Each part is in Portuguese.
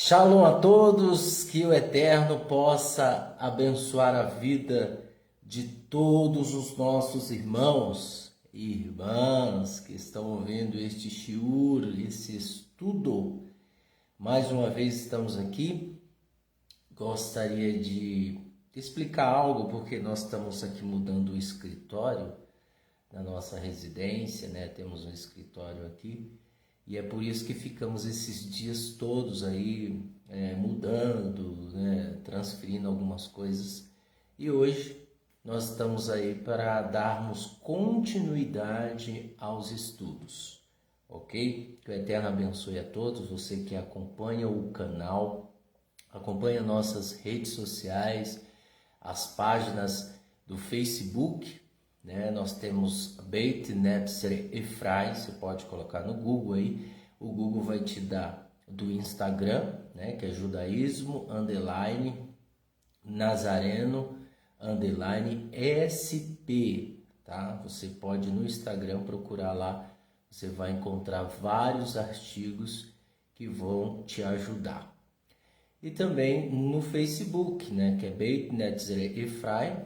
Shalom a todos, que o Eterno possa abençoar a vida de todos os nossos irmãos e irmãs que estão ouvindo este shiur, esse estudo. Mais uma vez estamos aqui. Gostaria de explicar algo, porque nós estamos aqui mudando o escritório na nossa residência, né? Temos um escritório aqui. E é por isso que ficamos esses dias todos aí mudando, né, transferindo algumas coisas. E hoje nós estamos aí para darmos continuidade aos estudos, ok? Que o Eterno abençoe a todos, você que acompanha o canal, acompanha nossas redes sociais, as páginas do Facebook, né? Nós temos Beit Netzer Efraim, você pode colocar no Google aí, o Google vai te dar do Instagram, né? Que é judaísmo, Nazareno, SP, tá? Você pode no Instagram procurar lá, você vai encontrar vários artigos que vão te ajudar. E também no Facebook, né? Que é Beit Netzer Efraim,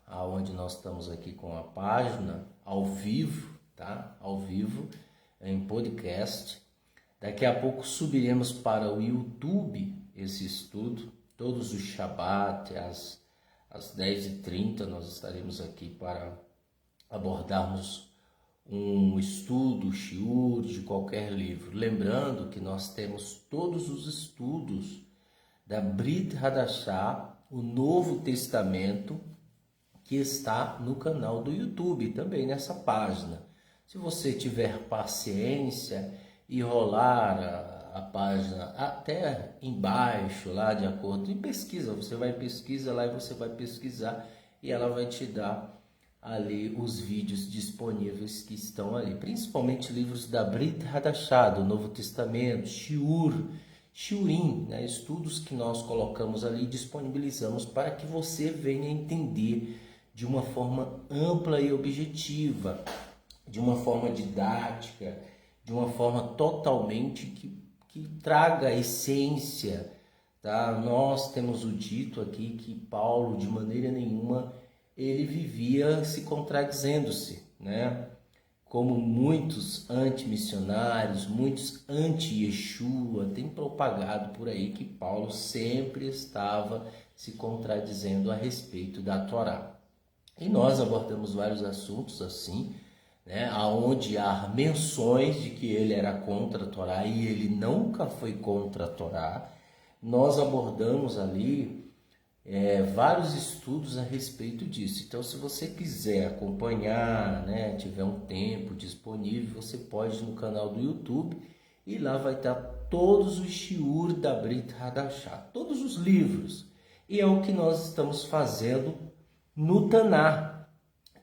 aonde nós estamos aqui com a página ao vivo, tá? Ao vivo, em podcast. Daqui a pouco subiremos para o YouTube esse estudo. Todos os Shabbat, às 10h30, nós estaremos aqui para abordarmos um estudo, shiur, de qualquer livro. Lembrando que nós temos todos os estudos da Brit Hadashah, o Novo Testamento, que está no canal do YouTube, também nessa página. Se você tiver paciência e rolar a página até embaixo, lá de acordo, e pesquisa, você vai pesquisa lá e você vai pesquisar e ela vai te dar ali os vídeos disponíveis que estão ali, principalmente livros da Brit Hadashah, do Novo Testamento, Shiurim, né? Estudos que nós colocamos ali e disponibilizamos para que você venha entender de uma forma ampla e objetiva, de uma forma didática, de uma forma totalmente que traga a essência, tá? Nós temos o dito aqui que Paulo, de maneira nenhuma, ele vivia se contradizendo-se, né? Como muitos antimissionários, muitos anti-Yeshua têm propagado por aí que Paulo sempre estava se contradizendo a respeito da Torá. E nós abordamos vários assuntos assim, né, onde há menções de que ele era contra a Torá e ele nunca foi contra a Torá. Nós abordamos ali vários estudos a respeito disso. Então, se você quiser acompanhar, né, tiver um tempo disponível, você pode ir no canal do YouTube e lá vai estar todos os shiur da Brit Hadashah, todos os livros. E é o que nós estamos fazendo no Taná,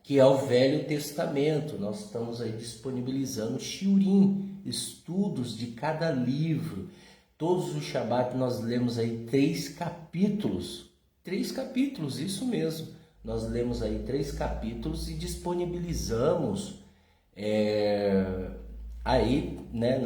que é o Velho Testamento. Nós estamos aí disponibilizando shiurim, estudos de cada livro. Todos os Shabbat nós lemos aí 3 capítulos. 3 capítulos, isso mesmo. Nós lemos aí 3 capítulos e disponibilizamos aí, né,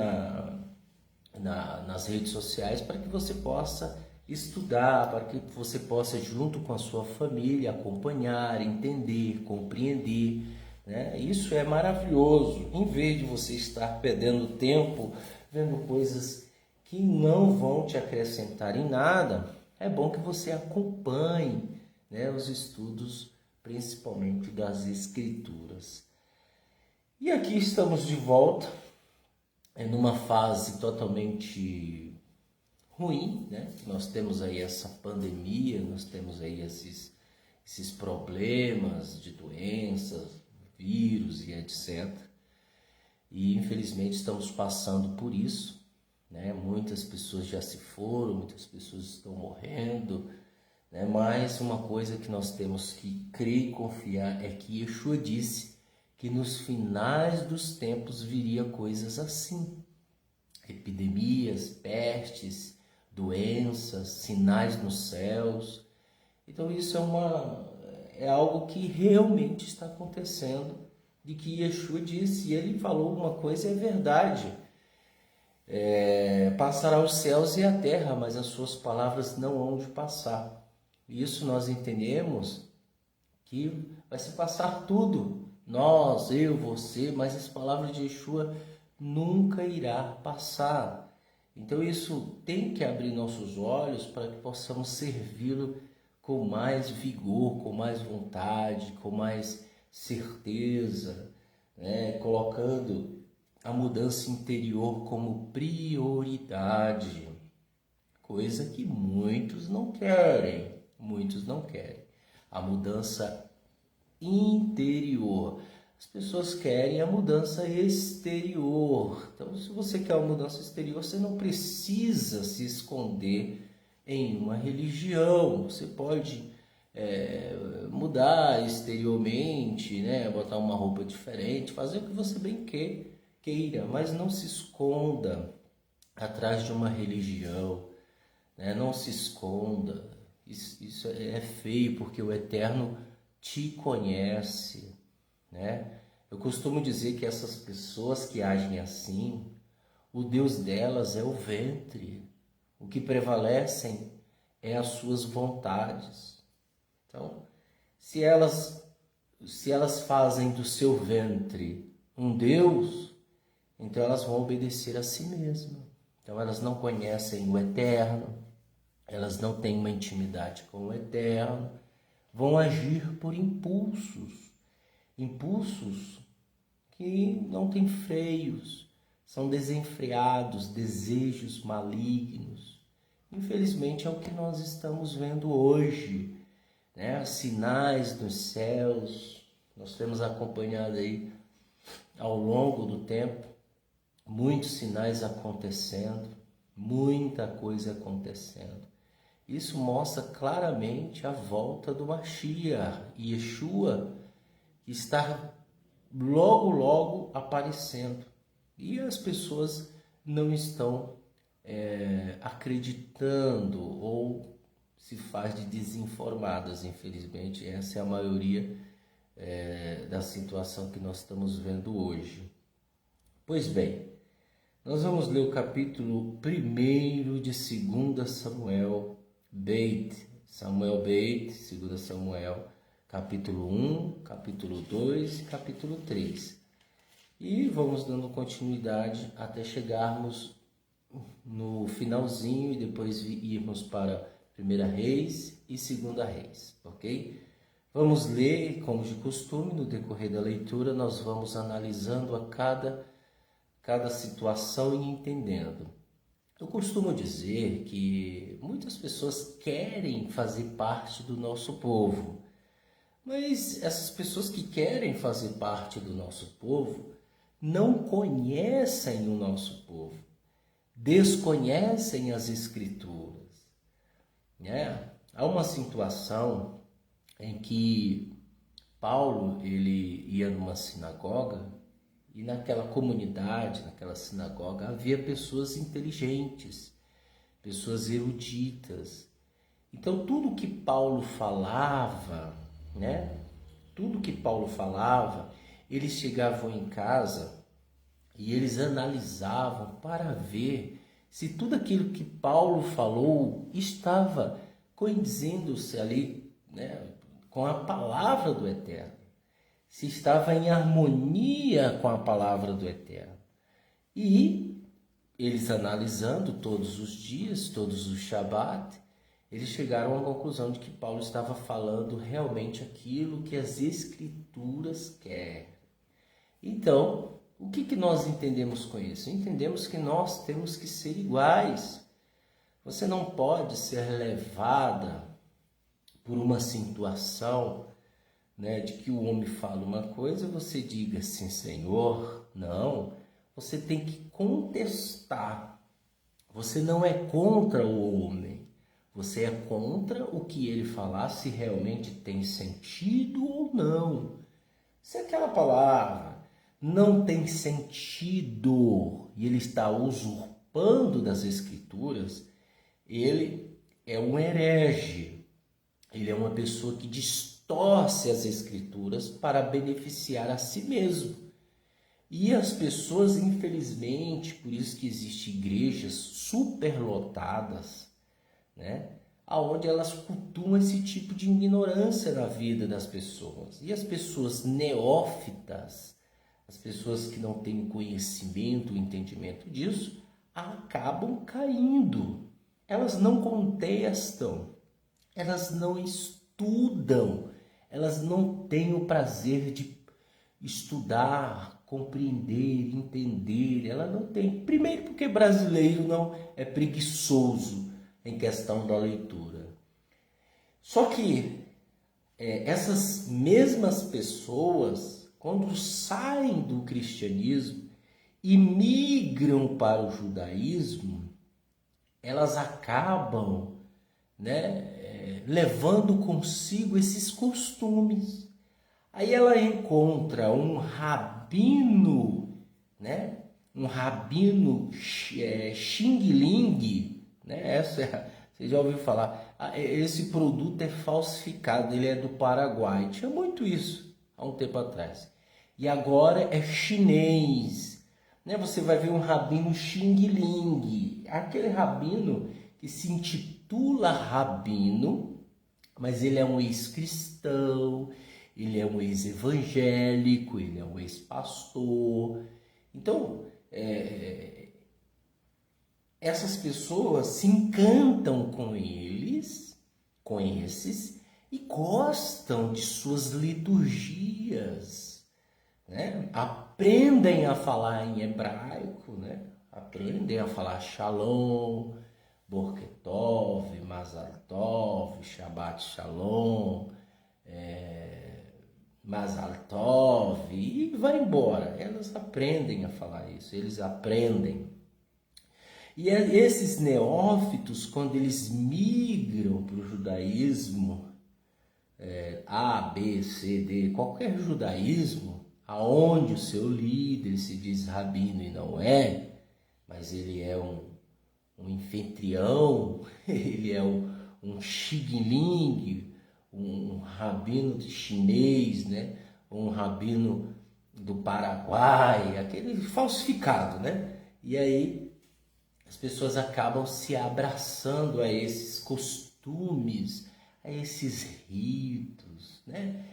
nas redes sociais para que você possa estudar, para que você possa, junto com a sua família, acompanhar, entender, compreender, né? Isso é maravilhoso. Em vez de você estar perdendo tempo vendo coisas que não vão te acrescentar em nada, é bom que você acompanhe, né, os estudos, principalmente das Escrituras. E aqui estamos de volta, numa fase totalmente ruim, né? Nós temos aí essa pandemia, nós temos aí esses problemas de doenças, vírus e etc. E infelizmente estamos passando por isso, né? Muitas pessoas já se foram, muitas pessoas estão morrendo, né? Mas uma coisa que nós temos que crer e confiar é que Yeshua disse que nos finais dos tempos viria coisas assim: epidemias, pestes, doenças, sinais nos céus. Então isso é algo que realmente está acontecendo, de que Yeshua disse, e ele falou uma coisa, é verdade. Passará os céus e a terra, mas as suas palavras não hão de passar. Isso nós entendemos que vai se passar tudo. Nós, eu, você, mas as palavras de Yeshua nunca irá passar. Então isso tem que abrir nossos olhos para que possamos servi-lo com mais vigor, com mais vontade, com mais certeza, né? Colocando a mudança interior como prioridade, coisa que muitos não querem, A mudança interior. As pessoas querem a mudança exterior. Então, se você quer uma mudança exterior, você não precisa se esconder em uma religião. Você pode mudar exteriormente, né? Botar uma roupa diferente, fazer o que você bem queira, mas não se esconda atrás de uma religião, né? Não se esconda. Isso é feio, porque o Eterno te conhece, né? Eu costumo dizer que essas pessoas que agem assim, o Deus delas é o ventre. O que prevalecem é as suas vontades. Então, se elas fazem do seu ventre um Deus, então elas vão obedecer a si mesmas. Então elas não conhecem o Eterno, elas não têm uma intimidade com o Eterno, vão agir por impulsos que não têm freios, são desenfreados, desejos malignos. Infelizmente é o que nós estamos vendo hoje, né? Sinais nos céus, nós temos acompanhado aí ao longo do tempo muitos sinais acontecendo, muita coisa acontecendo. Isso mostra claramente a volta do Mashiach, Yeshua, que está logo aparecendo. E as pessoas não estão acreditando ou se faz de desinformadas, infelizmente. Essa é a maioria da situação que nós estamos vendo hoje. Pois bem, nós vamos ler o capítulo 1 de 2 Samuel Beit, 2 Samuel, capítulo 1, capítulo 2 e capítulo 3. E vamos dando continuidade até chegarmos no finalzinho e depois irmos para 1 Reis e 2 Reis, ok? Vamos ler, como de costume, no decorrer da leitura, nós vamos analisando a cada situação e entendendo. Eu costumo dizer que muitas pessoas querem fazer parte do nosso povo, mas essas pessoas que querem fazer parte do nosso povo não conhecem o nosso povo, desconhecem as Escrituras, né? Há uma situação em que Paulo ele ia numa sinagoga e naquela comunidade, naquela sinagoga, havia pessoas inteligentes, pessoas eruditas. Então tudo que Paulo falava, né? Tudo que Paulo falava, eles chegavam em casa e eles analisavam para ver se tudo aquilo que Paulo falou estava condizendo-se ali, né, com a palavra do Eterno, se estava em harmonia com a palavra do Eterno. E eles analisando todos os dias, todos os Shabat, eles chegaram à conclusão de que Paulo estava falando realmente aquilo que as Escrituras querem. Então, o que nós entendemos com isso? Entendemos que nós temos que ser iguais. Você não pode ser levada por uma situação, né, de que o homem fala uma coisa, você diga sim, Senhor. Não, você tem que contestar. Você não é contra o homem, você é contra o que ele falar, se realmente tem sentido ou não. Se aquela palavra não tem sentido e ele está usurpando das Escrituras, ele é um herege, ele é uma pessoa que distorce as Escrituras para beneficiar a si mesmo. E as pessoas, infelizmente, por isso que existem igrejas superlotadas, né? Aonde elas cultuam esse tipo de ignorância na vida das pessoas. E as pessoas neófitas, as pessoas que não têm conhecimento, entendimento disso, acabam caindo. Elas não contestam, elas não estudam, elas não têm o prazer de estudar, compreender, entender. Ela não tem. Primeiro porque brasileiro não é preguiçoso em questão da leitura. Só que essas mesmas pessoas, quando saem do cristianismo e migram para o judaísmo, elas acabam, né, levando consigo esses costumes. Aí ela encontra um rabino, né, um rabino Xing Ling, né, você já ouviu falar, esse produto é falsificado, ele é do Paraguai. Tinha muito isso há um tempo atrás. E agora é chinês. Né? Você vai ver um rabino Xing Ling, aquele rabino que se intitula rabino, mas ele é um ex-cristão, ele é um ex-evangélico, ele é um ex-pastor. Então, essas pessoas se encantam com eles, com esses, e gostam de suas liturgias, né? Aprendem a falar em hebraico, né? Aprendem a falar Shalom, Boker Tov, Mazal Tov, Shabbat Shalom, Mazal Tov, e vai embora. Elas aprendem a falar isso, eles aprendem. E esses neófitos, quando eles migram para o judaísmo, A, B, C, D, qualquer judaísmo, aonde o seu líder se diz rabino e não é, mas ele é um anfitrião, ele é um xigling, um rabino chinês, né? Um rabino do Paraguai, aquele falsificado, né? E aí as pessoas acabam se abraçando a esses costumes, a esses ritos, né?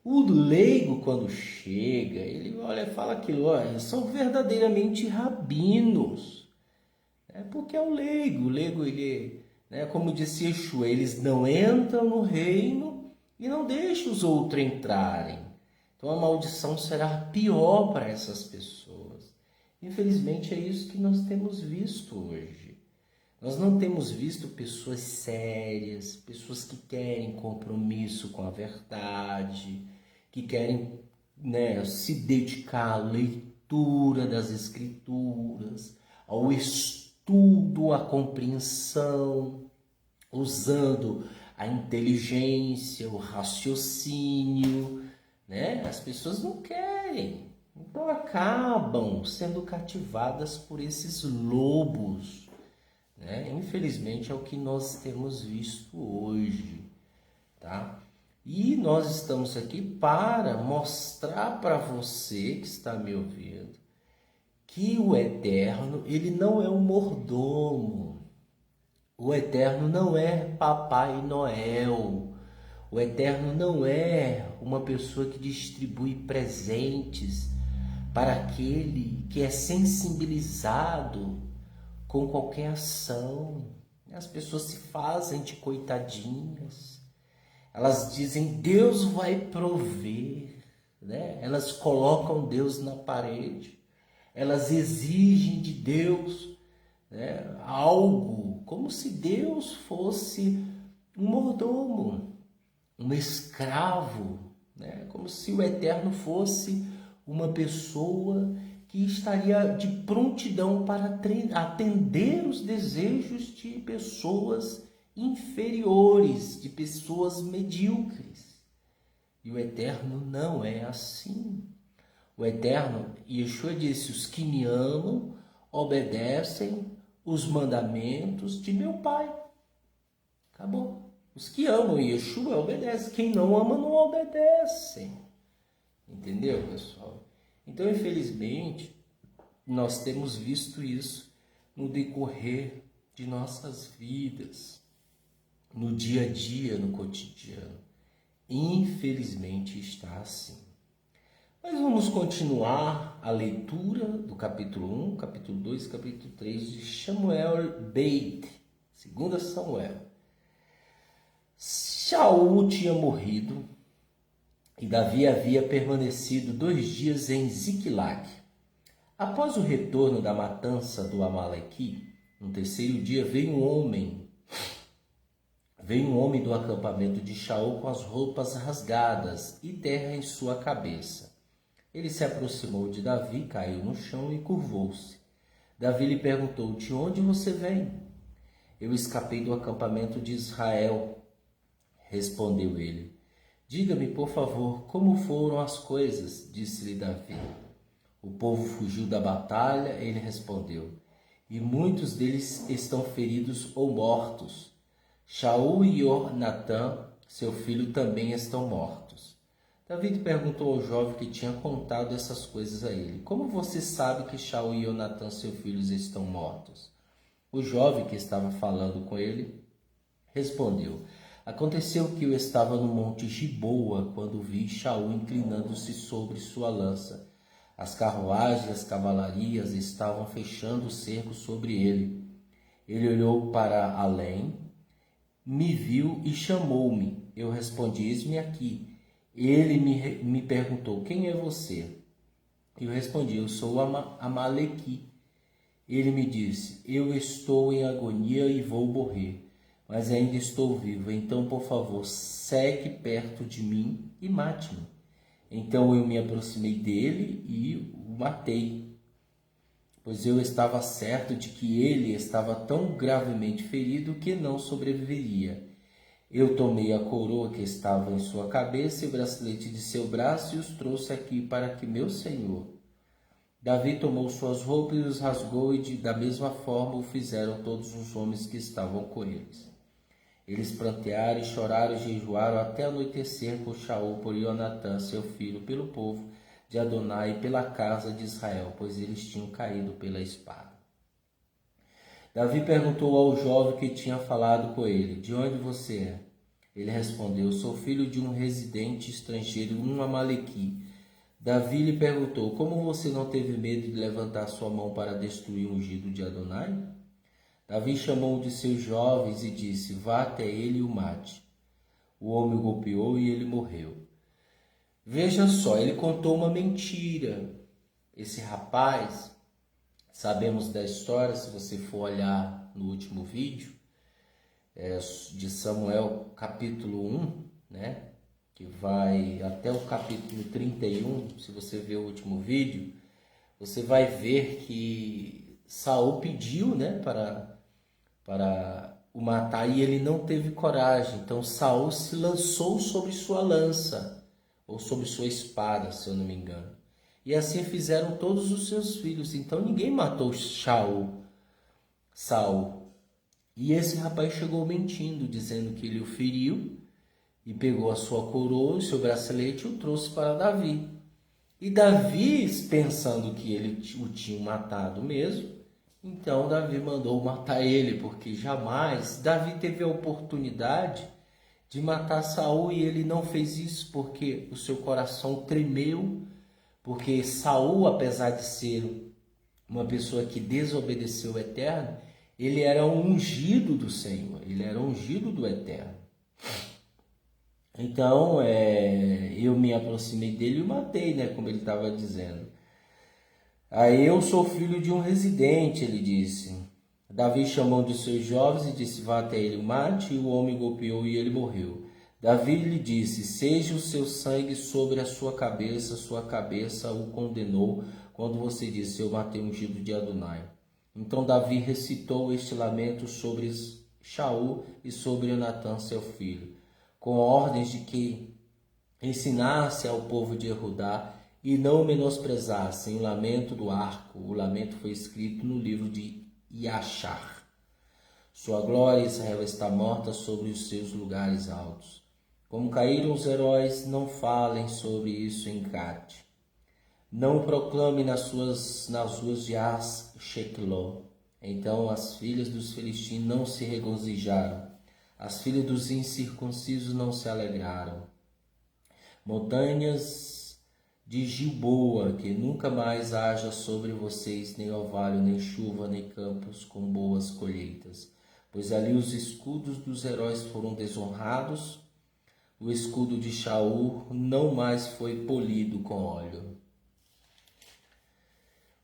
O leigo, quando chega, ele olha e fala aquilo, olha, são verdadeiramente rabinos. Porque é o leigo ele, né, como disse Yeshua, eles não entram no reino e não deixam os outros entrarem. Então a maldição será pior para essas pessoas. Infelizmente é isso que nós temos visto hoje. Nós não temos visto pessoas sérias, pessoas que querem compromisso com a verdade, que querem, né, se dedicar à leitura das Escrituras, ao estudo, à compreensão, usando a inteligência, o raciocínio, né? As pessoas não querem. Então acabam sendo cativadas por esses lobos, né? Infelizmente é o que nós temos visto hoje, tá? E nós estamos aqui para mostrar para você que está me ouvindo que o Eterno, ele não é um mordomo. O Eterno não é Papai Noel. O Eterno não é uma pessoa que distribui presentes para aquele que é sensibilizado com qualquer ação. As pessoas se fazem de coitadinhas. Elas dizem, Deus vai prover, né? Elas colocam Deus na parede. Elas exigem de Deus, né, algo, como se Deus fosse um mordomo, um escravo, né? Como se o Eterno fosse uma pessoa que estaria de prontidão para atender os desejos de pessoas inferiores, de pessoas medíocres. E o Eterno não é assim. O Eterno, Yeshua disse, os que me amam obedecem os mandamentos de meu Pai. Acabou. Os que amam Yeshua obedecem. Quem não ama não obedece. Entendeu, pessoal? Então, infelizmente, nós temos visto isso no decorrer de nossas vidas, no dia a dia, no cotidiano. Infelizmente está assim. Mas vamos continuar a leitura do capítulo 1, capítulo 2 e capítulo 3 de Samuel Beit, 2 Samuel. Shaul tinha morrido e Davi havia permanecido 2 dias em Ziclag. Após o retorno da matança do Amaleque, no terceiro dia veio um homem do acampamento de Shaul com as roupas rasgadas e terra em sua cabeça. Ele se aproximou de Davi, caiu no chão e curvou-se. Davi lhe perguntou: de onde você vem? Eu escapei do acampamento de Israel, respondeu ele. Diga-me, por favor, como foram as coisas, disse-lhe Davi. O povo fugiu da batalha, ele respondeu, e muitos deles estão feridos ou mortos. Shaul e Jonatã, seu filho, também estão mortos. Davi perguntou ao jovem que tinha contado essas coisas a ele: como você sabe que Shaul e Jonatã, seus filhos, estão mortos? O jovem que estava falando com ele respondeu: aconteceu que eu estava no monte Giboa quando vi Shaul inclinando-se sobre sua lança. As carruagens e as cavalarias estavam fechando o cerco sobre ele. Ele olhou para além, me viu e chamou-me. Eu respondi: eis-me aqui. Ele me perguntou: quem é você? Eu respondi: eu sou Amaleque. Ele me disse: eu estou em agonia e vou morrer, mas ainda estou vivo. Então, por favor, segue perto de mim e mate-me. Então eu me aproximei dele e o matei, pois eu estava certo de que ele estava tão gravemente ferido que não sobreviveria. Eu tomei a coroa que estava em sua cabeça e o bracelete de seu braço e os trouxe aqui para que meu senhor. Davi tomou suas roupas e os rasgou e da mesma forma o fizeram todos os homens que estavam com eles. Eles prantearam e choraram e jejuaram até anoitecer por Shaul, por Jonatã, seu filho, pelo povo de Adonai e pela casa de Israel, pois eles tinham caído pela espada. Davi perguntou ao jovem que tinha falado com ele: de onde você é? Ele respondeu: sou filho de um residente estrangeiro, um Amaleque. Davi lhe perguntou: como você não teve medo de levantar sua mão para destruir o ungido de Adonai? Davi chamou um de seus jovens e disse: vá até ele e o mate. O homem o golpeou e ele morreu. Veja só, ele contou uma mentira. Esse rapaz, sabemos da história, se você for olhar no último vídeo, de Samuel capítulo 1, né? Que vai até o capítulo 31, se você ver o último vídeo, você vai ver que Saul pediu, né, para o matar e ele não teve coragem. Então Saul se lançou sobre sua lança, ou sobre sua espada, se eu não me engano. E assim fizeram todos os seus filhos. Então ninguém matou Saul. E esse rapaz chegou mentindo, dizendo que ele o feriu, e pegou a sua coroa, o seu bracelete e o trouxe para Davi. E Davi, pensando que ele o tinha matado mesmo, então Davi mandou matar ele, porque jamais Davi teve a oportunidade de matar Saul e ele não fez isso porque o seu coração tremeu, porque Saul, apesar de ser uma pessoa que desobedeceu o Eterno, ele era um ungido do Senhor, ele era ungido do Eterno. Então, eu me aproximei dele e o matei, né, como ele estava dizendo. Aí eu sou filho de um residente, ele disse. Davi chamou de seus jovens e disse: vá até ele, o mate, e o homem golpeou e ele morreu. Davi lhe disse: seja o seu sangue sobre a sua cabeça o condenou, quando você disse: eu matei o ungido de Adonai. Então Davi recitou este lamento sobre Shaul e sobre Jonatã, seu filho, com ordens de que ensinasse ao povo de Judá e não menosprezassem o lamento do arco. O lamento foi escrito no livro de Iachar. Sua glória, Israel, está morta sobre os seus lugares altos. Como caíram os heróis, não falem sobre isso em Gate. Não o proclame nas ruas de As-Shekelon. Então as filhas dos filisteus não se regozijaram, as filhas dos incircuncisos não se alegraram. Montanhas de Gilboa, que nunca mais haja sobre vocês nem orvalho, nem chuva, nem campos com boas colheitas, pois ali os escudos dos heróis foram desonrados, o escudo de Shaul não mais foi polido com óleo.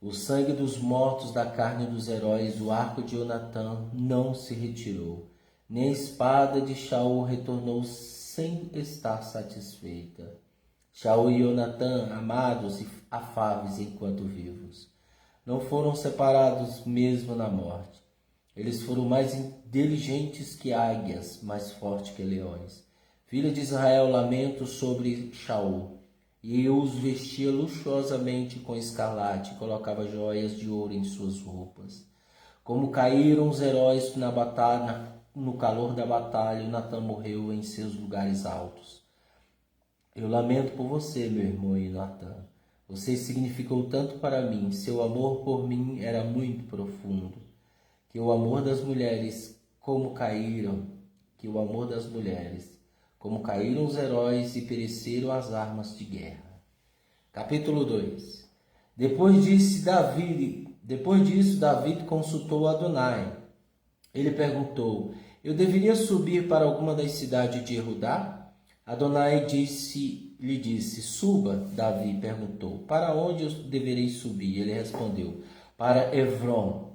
O sangue dos mortos da carne dos heróis, o arco de Jonatã não se retirou, nem a espada de Shaul retornou sem estar satisfeita. Shaul e Jonatã, amados e afáveis enquanto vivos, não foram separados mesmo na morte. Eles foram mais inteligentes que águias, mais fortes que leões. Filha de Israel, lamento sobre Shaul. E eu os vestia luxuosamente com escarlate e colocava joias de ouro em suas roupas. Como caíram os heróis na batalha, no calor da batalha, Jonatã morreu em seus lugares altos. Eu lamento por você, meu irmão Jonatã. Você significou tanto para mim, seu amor por mim era muito profundo. Que o amor das mulheres, como caíram os heróis e pereceram as armas de guerra. Capítulo 2. Depois disso, Davi consultou Adonai. Ele perguntou: eu deveria subir para alguma das cidades de Judá? Adonai lhe disse: suba. Davi perguntou: para onde eu deverei subir? Ele respondeu: para Efron.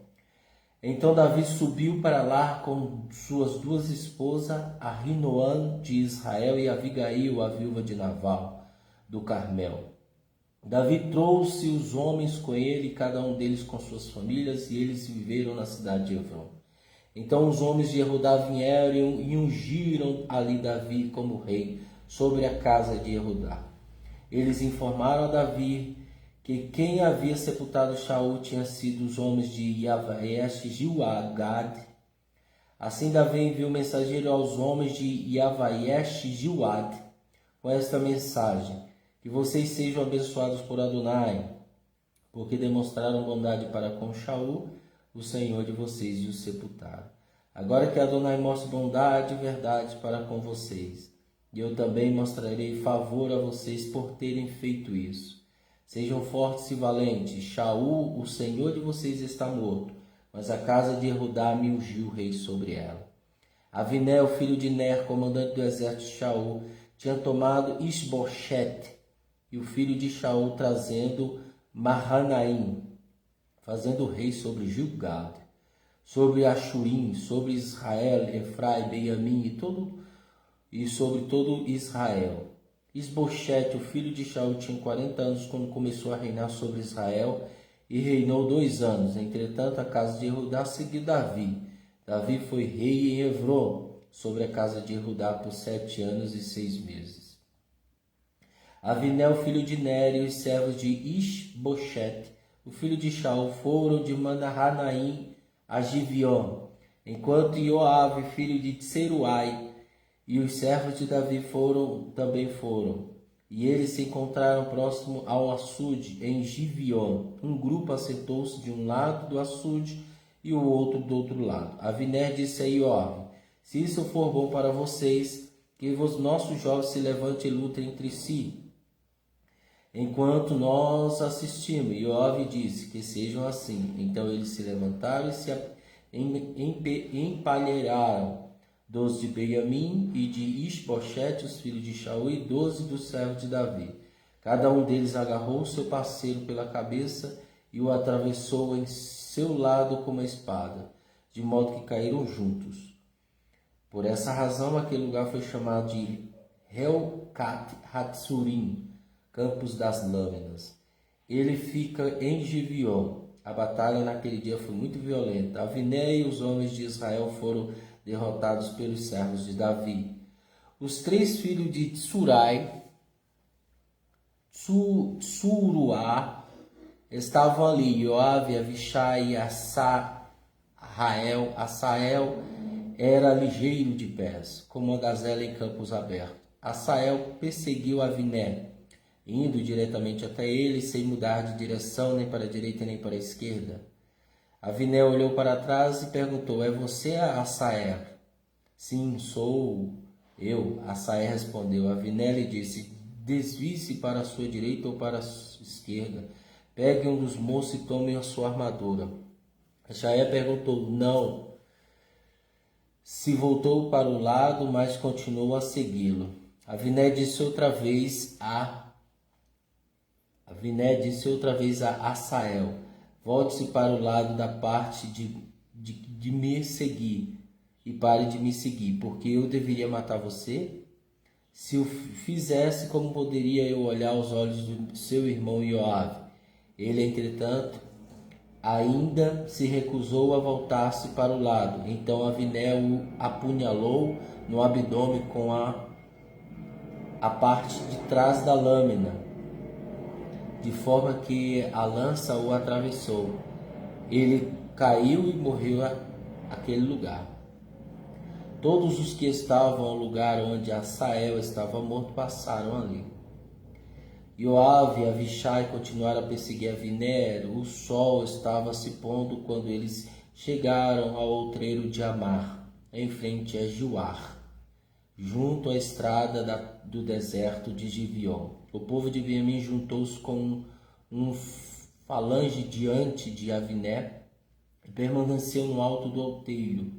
Então Davi subiu para lá com suas duas esposas, Ahinoam de Israel e Abigail, a viúva de Nabal, do Carmel. Davi trouxe os homens com ele, cada um deles com suas famílias, e eles viveram na cidade de Efron. Então os homens de Judá vieram e ungiram ali Davi como rei sobre a casa de Judá. Eles informaram a Davi que quem havia sepultado Shaul tinha sido os homens de Yavaesh Gilgad. Assim Davi enviou mensageiro aos homens de Yavaesh Gilgad com esta mensagem: que vocês sejam abençoados por Adonai, porque demonstraram bondade para com Shaul, o Senhor de vocês, e o sepultaram. Agora que Adonai mostre bondade e verdade para com vocês, e eu também mostrarei favor a vocês por terem feito isso. Sejam fortes e valentes. Shaul, o Senhor de vocês, está morto, mas a casa de Judá me ungiu rei sobre ela. Avinel, filho de Ner, comandante do exército de Shaul, tinha tomado Isboshete, e o filho de Shaul trazendo Mahanaim, fazendo rei sobre Gilgad, sobre Ashurim, sobre Israel, Efraim, Benjamim e sobre todo Israel. Isboshete, o filho de Shaul, tinha 40 anos quando começou a reinar sobre Israel e reinou 2 anos. Entretanto, a casa de Judá seguiu Davi. Davi foi rei em Efron, sobre a casa de Judá, por 7 anos e 6 meses. Avinel, filho de Ner, e os servos de Isboshete, o filho de Shaul, foram de Mahanaim a Gibeon, enquanto Joabe, filho de Tseruai, e os servos de Davi também foram. E eles se encontraram próximo ao açude, em Gibeon. Um grupo assentou-se de um lado do açude e o outro do outro lado. Avner disse a Ioabe: se isso for bom para vocês, que os nossos jovens se levantem e lutem entre si, enquanto nós assistimos. Ioabe disse: que sejam assim. Então eles se levantaram e se empalheiraram 12 de Benjamim e de Isboshete, os filhos de Shaul, e 12 dos servos de Davi. Cada um deles agarrou seu parceiro pela cabeça e o atravessou em seu lado com uma espada, de modo que caíram juntos. Por essa razão, aquele lugar foi chamado de Helkat Hatsurim, Campos das Lâminas. Ele fica em Gibeon. A batalha naquele dia foi muito violenta. Aviné e os homens de Israel foram derrotados pelos servos de Davi. Os 3 filhos de Tsurai, Tsuruá, estavam ali: Joabe, Avishai e Asael. Asael era ligeiro de pés, como uma gazela em campos abertos. Asael perseguiu Aviné, indo diretamente até ele, sem mudar de direção nem para a direita nem para a esquerda. Aviné olhou para trás e perguntou: é você, Assael? Sim, sou eu, Assael respondeu. Aviné lhe disse: desvie-se para a sua direita ou para a sua esquerda. Pegue um dos moços e tome a sua armadura. Assael perguntou: não. Se voltou para o lado, mas continuou a segui-lo. Aviné disse outra vez a Assael: volte-se para o lado da parte de me seguir e pare de me seguir, porque eu deveria matar você? Se o fizesse, como poderia eu olhar os olhos do seu irmão Ioabe? Ele, entretanto, ainda se recusou a voltar-se para o lado. Então Aviné o apunhalou no abdômen com a parte de trás da lâmina, de forma que a lança o atravessou. Ele caiu e morreu naquele lugar. Todos os que estavam ao lugar onde Assael estava morto passaram ali. Ioabe e Avishai continuaram a perseguir Aviné. O sol estava se pondo quando eles chegaram ao outreiro de Amar, em frente a Juar, junto à estrada do deserto de Gibeon. O povo de Benjamim juntou-se com um falange diante de Aviné e permaneceu no alto do outeiro.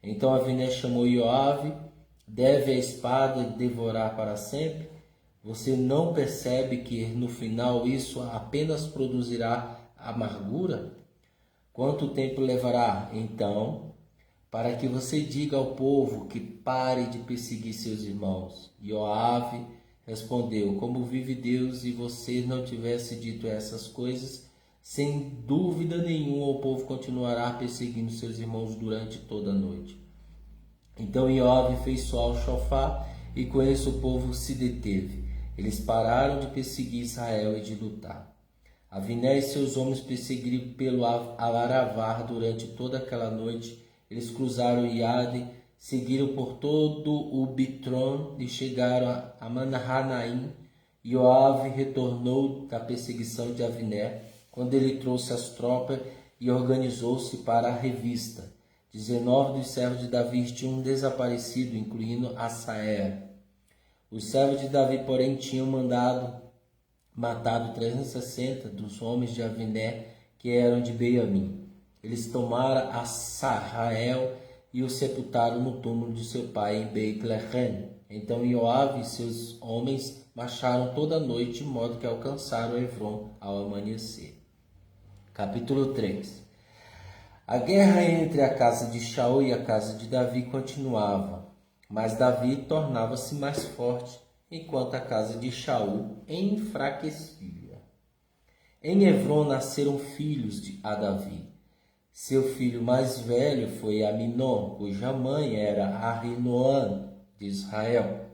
Então Aviné chamou Ioabe: deve a espada devorar para sempre? Você não percebe que no final isso apenas produzirá amargura? Quanto tempo levará, então, para que você diga ao povo que pare de perseguir seus irmãos? Ioabe respondeu: como vive Deus, e você não tivesse dito essas coisas, sem dúvida nenhuma o povo continuará perseguindo seus irmãos durante toda a noite. Então Ioabe fez soar o shofar, e com isso o povo se deteve. Eles pararam de perseguir Israel e de lutar. Aviné e seus homens perseguiram pelo Aravar durante toda aquela noite. Eles cruzaram Iade, seguiram por todo o Bitron e chegaram a Manahanaim. Ioabe retornou da perseguição de Aviné, quando ele trouxe as tropas e organizou-se para a revista. 19 dos servos de Davi tinham desaparecido, incluindo Assael. Os servos de Davi, porém, tinham matado 360 dos homens de Aviné, que eram de Benjamim. Eles tomaram Assael e o sepultaram no túmulo de seu pai em Beit-Lehem. Então Ioabe e seus homens marcharam toda a noite, de modo que alcançaram Efron ao amanhecer. Capítulo 3. A guerra entre a casa de Shaul e a casa de Davi continuava, mas Davi tornava-se mais forte, enquanto a casa de Shaul enfraquecia. Em Efron nasceram filhos a Davi. Seu filho mais velho foi Aminon, cuja mãe era Ahinoam de Israel.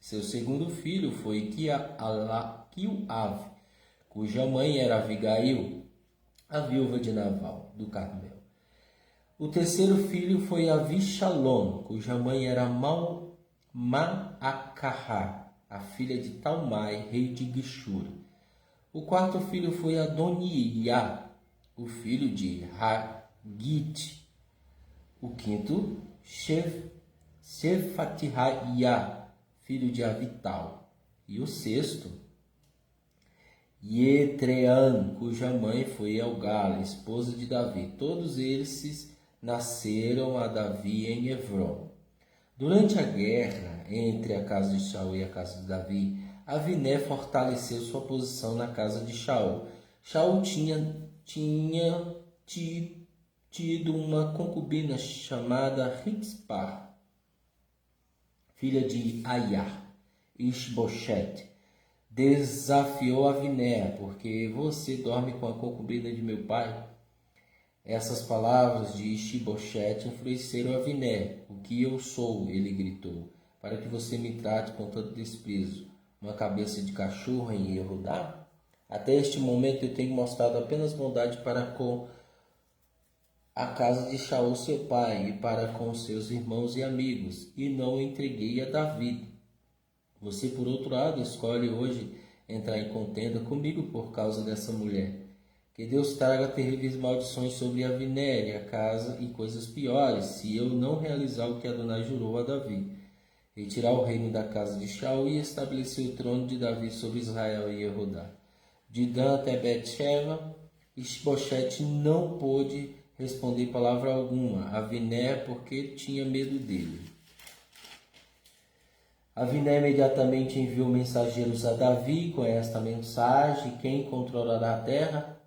Seu segundo filho foi Quilave, cuja mãe era Abigail, a viúva de Nabal, do Carmel. O terceiro filho foi Avishalom, cuja mãe era Maacará, a filha de Talmai, rei de Geshur. O quarto filho foi Adoniá, o filho de Hagite. O quinto, Shefatihaiá, filho de Avital. E o sexto, Yetrean, cuja mãe foi Elgala, esposa de Davi. Todos eles nasceram a Davi em Efron. Durante a guerra entre a casa de Shaul e a casa de Davi, Aviné fortaleceu sua posição na casa de Shaul. Shaul tinha tido uma concubina chamada Rizpah, filha de Aiá. Ishbosheth desafiou Aviné: porque você dorme com a concubina de meu pai? Essas palavras de Ishbosheth enfureceram Aviné. O que eu sou, ele gritou, para que você me trate com tanto desprezo? Uma cabeça de cachorro em Yehudá? Até este momento eu tenho mostrado apenas bondade para com a casa de Shaul seu pai e para com seus irmãos e amigos, e não o entreguei a Davi. Você, por outro lado, escolhe hoje entrar em contenda comigo por causa dessa mulher. Que Deus traga terríveis maldições sobre Aviné e a casa e coisas piores, se eu não realizar o que Adonai jurou a Davi. Retirar o reino da casa de Shaul e estabelecer o trono de Davi sobre Israel e Judá. De Dan até Bet-sheva, Isboshete não pôde responder palavra alguma a Aviné porque tinha medo dele. Aviné imediatamente enviou mensageiros a Davi com esta mensagem: quem controlará a terra?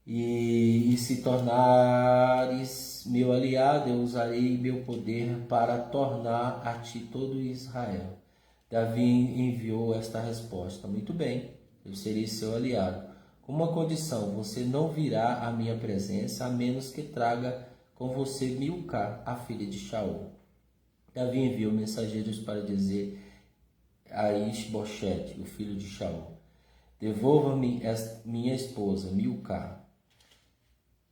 E se tornares meu aliado, eu usarei meu poder para tornar a ti todo Israel. Davi enviou esta resposta: muito bem, eu serei seu aliado. Com uma condição: você não virá à minha presença, a menos que traga com você Milcá, a filha de Shaul. Davi enviou mensageiros para dizer a Isboshete, o filho de Shaul: devolva-me minha esposa, Milcá.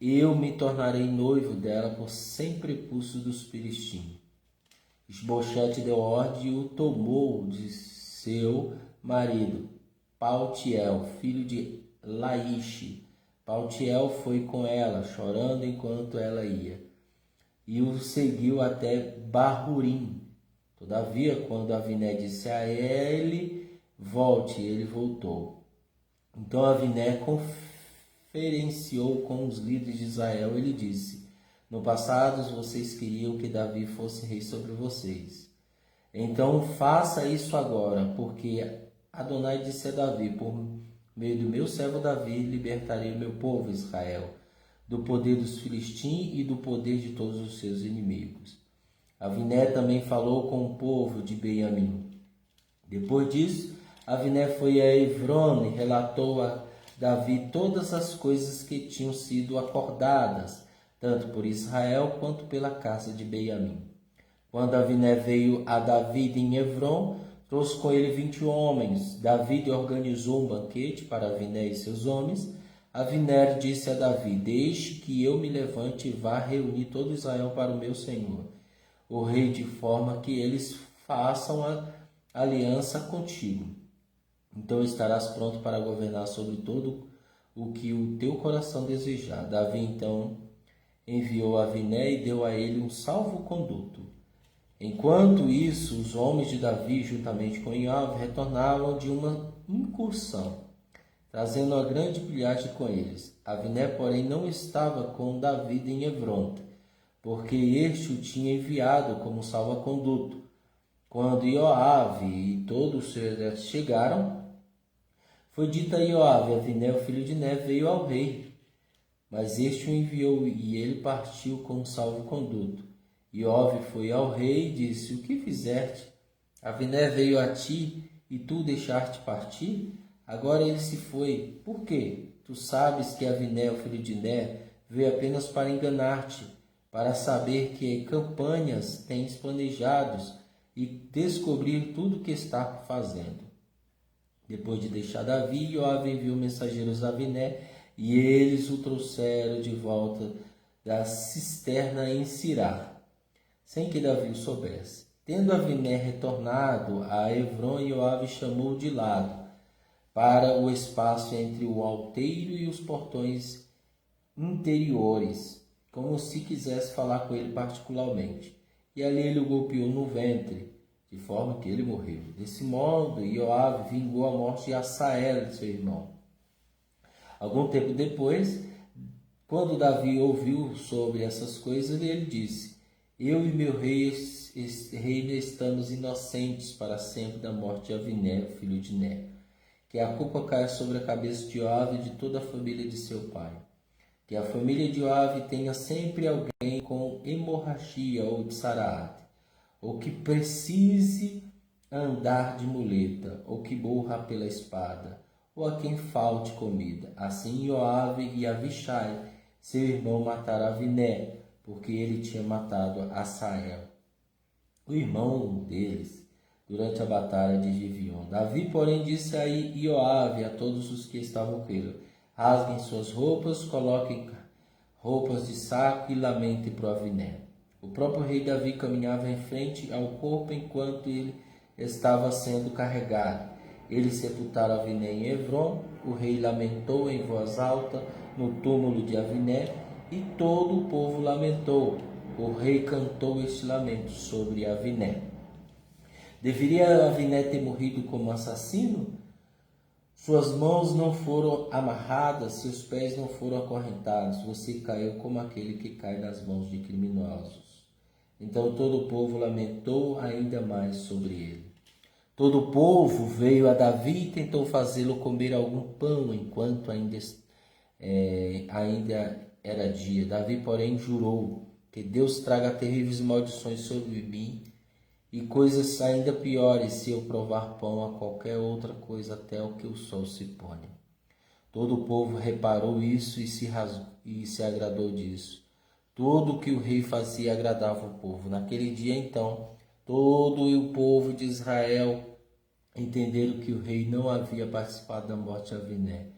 Eu me tornarei noivo dela por 100 prepúcios dos filisteus. Isboshete deu ordem e o tomou de seu marido, Paltiel, filho de Laixe. Paltiel foi com ela, chorando enquanto ela ia, e o seguiu até Bahurim. Todavia, quando Aviné disse a ele: volte, ele voltou. Então Aviné conferenciou com os líderes de Israel. Ele disse: no passado vocês queriam que Davi fosse rei sobre vocês. Então faça isso agora, porque Adonai disse a Davi: por meio do meu servo Davi libertarei o meu povo Israel do poder dos filisteus e do poder de todos os seus inimigos. Aviné também falou com o povo de Benjamim. Depois disso, Aviné foi a Hebron e relatou a Davi todas as coisas que tinham sido acordadas, tanto por Israel quanto pela casa de Benjamim. Quando Aviné veio a Davi em Hebron, trouxe com ele 20 homens. Davi organizou um banquete para Aviné e seus homens. Aviné disse a Davi: deixe que eu me levante e vá reunir todo Israel para o meu senhor, o rei, de forma que eles façam a aliança contigo. Então estarás pronto para governar sobre todo o que o teu coração desejar. Davi então enviou Aviné e deu a ele um salvo-conduto. Enquanto isso, os homens de Davi, juntamente com Joabe, retornavam de uma incursão, trazendo uma grande pilhagem com eles. Aviné, porém, não estava com Davi em Hebron, porque este o tinha enviado como salvo-conduto. Quando Joabe e todos os seus exércitos chegaram, foi dito a Joabe: Aviné, o filho de Ner, veio ao rei. Mas este o enviou e ele partiu com salvo-conduto. Joabe foi ao rei e disse: o que fizeste? Aviné veio a ti e tu o deixaste partir? Agora ele se foi. Por quê? Tu sabes que Aviné, o filho de Ner, veio apenas para enganar-te, para saber que campanhas tens planejados e descobrir tudo o que está fazendo. Depois de deixar Davi, Joabe enviou mensageiros a Aviné e eles o trouxeram de volta da cisterna em Sirá, sem que Davi o soubesse. Tendo Aviné retornado a Hebron, Joabe chamou de lado para o espaço entre o alteiro e os portões interiores, como se quisesse falar com ele particularmente. E ali ele o golpeou no ventre, de forma que ele morreu. Desse modo, Joabe vingou a morte de Asael, seu irmão. Algum tempo depois, quando Davi ouviu sobre essas coisas, ele disse: eu e meu reino estamos inocentes para sempre da morte de Aviné, filho de Ner. Que a culpa caia sobre a cabeça de Joabe e de toda a família de seu pai. Que a família de Joabe tenha sempre alguém com hemorragia ou de sarate, ou que precise andar de muleta, ou que morra pela espada, ou a quem falte comida. Assim Joabe e Avishai, seu irmão, mataram Aviné, porque ele tinha matado Asael, o irmão deles, durante a batalha de Gibeon. Davi, porém, disse a Joabe e a todos os que estavam com ele: rasguem suas roupas, coloquem roupas de saco e lamentem por Aviné. O próprio rei Davi caminhava em frente ao corpo enquanto ele estava sendo carregado. Eles sepultaram Aviné em Hebrom, o rei lamentou em voz alta no túmulo de Aviné, e todo o povo lamentou. O rei cantou este lamento sobre Aviné. Deveria Aviné ter morrido como assassino? Suas mãos não foram amarradas, seus pés não foram acorrentados. Você caiu como aquele que cai nas mãos de criminosos. Então todo o povo lamentou ainda mais sobre ele. Todo o povo veio a Davi e tentou fazê-lo comer algum pão enquanto ainda era dia. Davi, porém, jurou que Deus traga terríveis maldições sobre mim e coisas ainda piores se eu provar pão a qualquer outra coisa até o que o sol se ponha. Todo o povo reparou isso e se agradou disso. Tudo o que o rei fazia agradava o povo. Naquele dia, então, todo o povo de Israel entenderam que o rei não havia participado da morte de Aviné,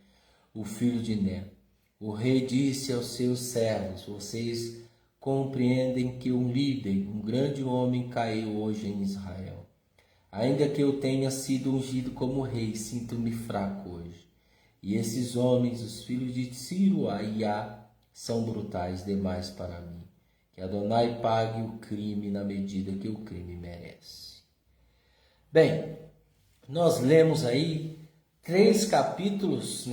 o filho de Ner. O rei disse aos seus servos: vocês compreendem que um líder, um grande homem, caiu hoje em Israel. Ainda que eu tenha sido ungido como rei, sinto-me fraco hoje. E esses homens, os filhos de Tsiruaiá, são brutais demais para mim. Que Adonai pague o crime na medida que o crime merece. Bem, nós lemos aí 3 capítulos,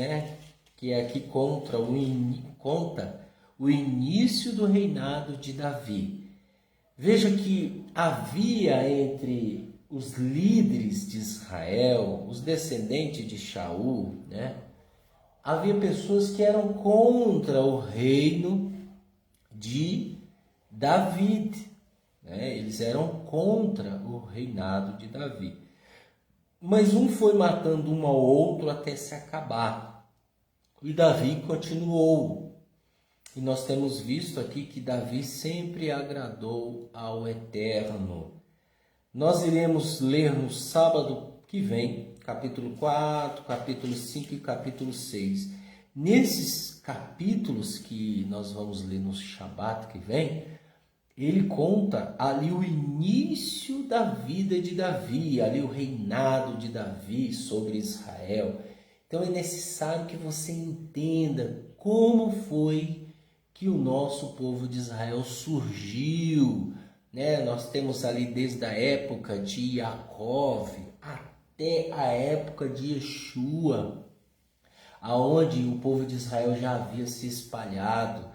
que aqui conta o início do reinado de Davi. Veja que havia entre os líderes de Israel, os descendentes de Shaul, havia pessoas que eram contra o reino de Davi. Eles eram contra o reinado de Davi. Mas um foi matando um ao outro até se acabar. E Davi continuou. E nós temos visto aqui que Davi sempre agradou ao Eterno. Nós iremos ler no sábado que vem, capítulo 4, capítulo 5 e capítulo 6. Nesses capítulos que nós vamos ler no Shabat que vem, ele conta ali o início da vida de Davi, ali o reinado de Davi sobre Israel. Então é necessário que você entenda como foi que o nosso povo de Israel surgiu. Nós temos ali desde a época de Jacó até a época de Yeshua, aonde o povo de Israel já havia se espalhado.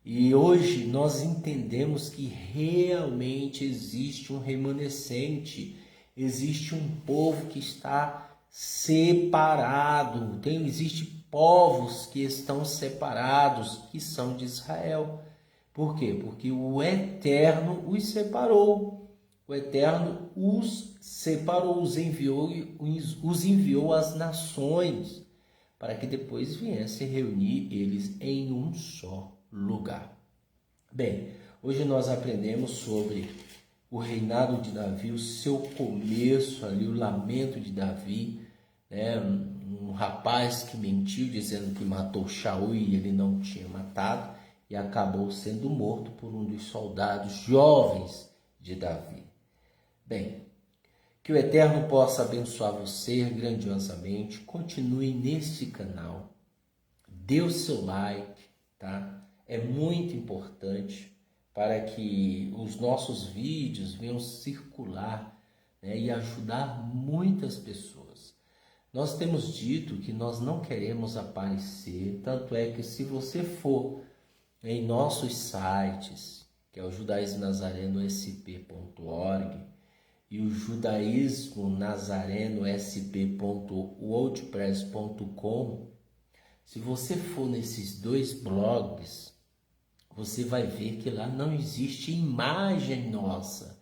E hoje nós entendemos que realmente existe um remanescente, existe um povo que está separado, existem povos que estão separados, que são de Israel. Por quê? Porque o Eterno os separou, o Eterno os separou, os enviou às nações, para que depois viessem reunir eles em um só lugar. Bem, hoje nós aprendemos sobre o reinado de Davi, o seu começo ali, o lamento de Davi, um rapaz que mentiu dizendo que matou Shaul e ele não tinha matado e acabou sendo morto por um dos soldados jovens de Davi. Bem, que o Eterno possa abençoar você grandiosamente. Continue neste canal, dê o seu like, tá? É muito importante para que os nossos vídeos venham circular, e ajudar muitas pessoas. Nós temos dito que nós não queremos aparecer, tanto é que se você for em nossos sites, que é o judaismonazareno.sp.org e o judaismonazareno.sp.wordpress.com, se você for nesses 2 blogs, você vai ver que lá não existe imagem nossa,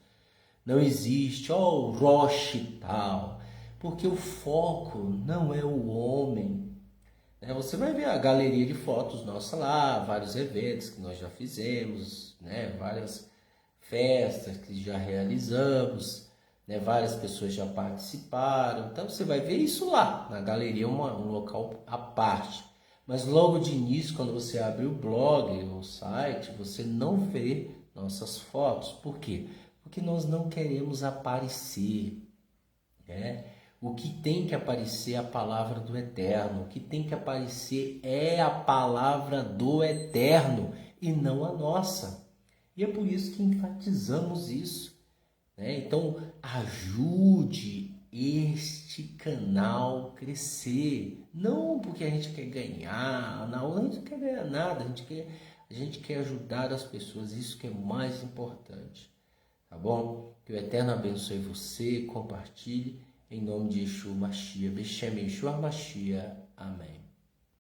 não existe, o Rosh e tal, porque o foco não é o homem. Você vai ver a galeria de fotos nossa lá, vários eventos que nós já fizemos, várias festas que já realizamos, várias pessoas já participaram. Então você vai ver isso lá, na galeria, um local à parte. Mas logo de início, quando você abre o blog, o site, você não vê nossas fotos. Por quê? Porque nós não queremos aparecer. O que tem que aparecer é a palavra do Eterno. O que tem que aparecer é a palavra do Eterno e não a nossa. E é por isso que enfatizamos isso, né? Então, ajude este canal crescer. Não porque a gente quer ganhar, não, a gente não quer ganhar nada, a gente quer ajudar as pessoas, isso que é mais importante. Tá bom? Que o Eterno abençoe você, compartilhe, em nome de Yeshua Mashiach, Beshem Yeshua Mashiach. Amém.